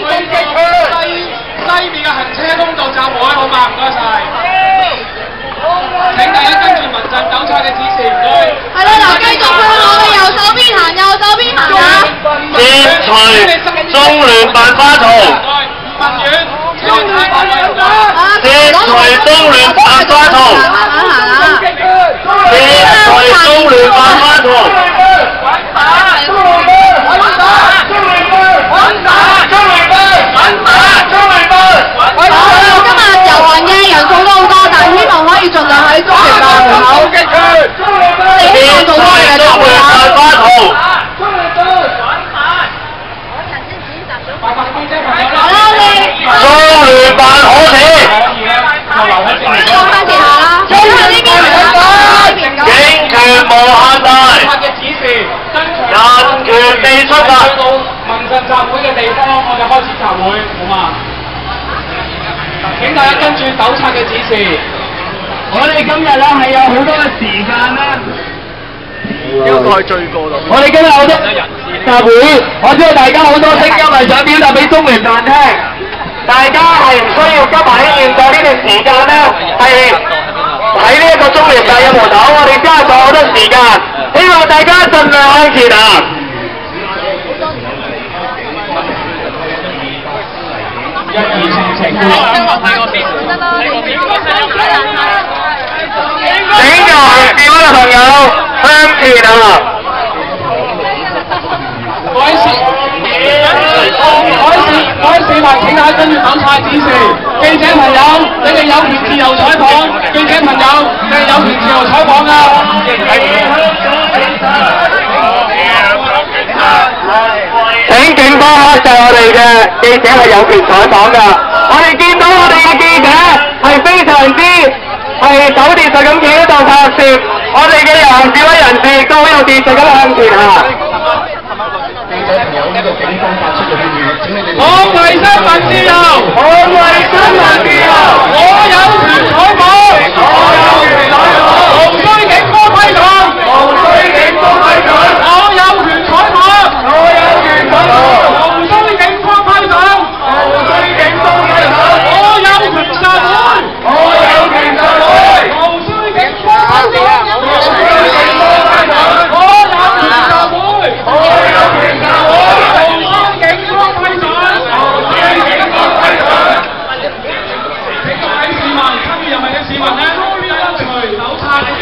西面嘅行車通道集會，好嘛？唔該晒。請大家跟住民陣糾察嘅指示，唔該。係啦，嗱，繼續向我哋右手邊行，右手邊行啊！撤除中聯辦花圖。文苑，撤除中聯辦花圖。撤除中聯辦花圖。今日遊行嘅人數都好多，但係希望可以盡量喺中聯辦門口。你希望做多嘢就會啦。中聯辦可耻。呢個向前行啦，你向呢邊行啦，警權無限大。人權未出發。民陣集會嘅地方，我哋開始集會，好嘛？請大家跟住糾察嘅指示。我哋今日咧係有好多嘅時間啦。呢個係最過度。我哋今日好多集會，我知道大家好多聲音係想表達俾中聯辦聽。大家係唔需要急埋喺現在呢段時間咧，係喺呢一個中聯辦嘅門口，我哋加咗好多時間，希望大家盡量向前行。一二情情。請在示威嘅朋友向前行。各位市民，請大家跟住糾察指示。記者朋友，你哋有權自由採訪。記者朋友，你哋有權自由採訪㗎。請警方克制我哋嘅記者係有權採訪㗎。我哋見到我哋嘅記者係非常之守秩序咁企喺度拍攝，我哋嘅遊行示威人士亦都好有秩序咁向前行。記者朋友，呢個警方發出嘅勸喻，請你哋捍衞新聞自由，捍衞新聞自由，我有權採訪，我有權採訪，無需警方批准，無需警方批准，我有權採訪，我有權採訪，無需警方批准，無需警方批准，我有權集會，我有權集會，無需警方批准，無需警方批准，我有權集會，我有權集會，無需警方批准，無需警方批准。請各位市民，參與遊行嘅市民咧，跟隨糾察指示，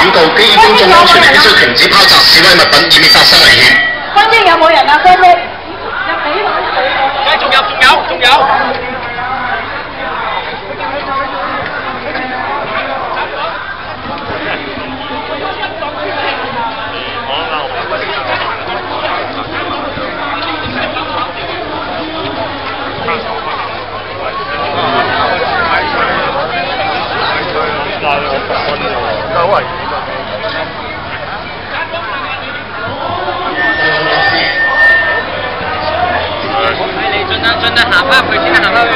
警告基於公眾安全，必須停止拋擲示威物品，以免發生危險。分鐘有冇人啊？分鐘。仲有。盡量行翻入去先，行翻去。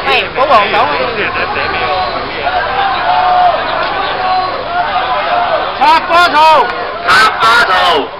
係保皇黨。插花圖。插花圖。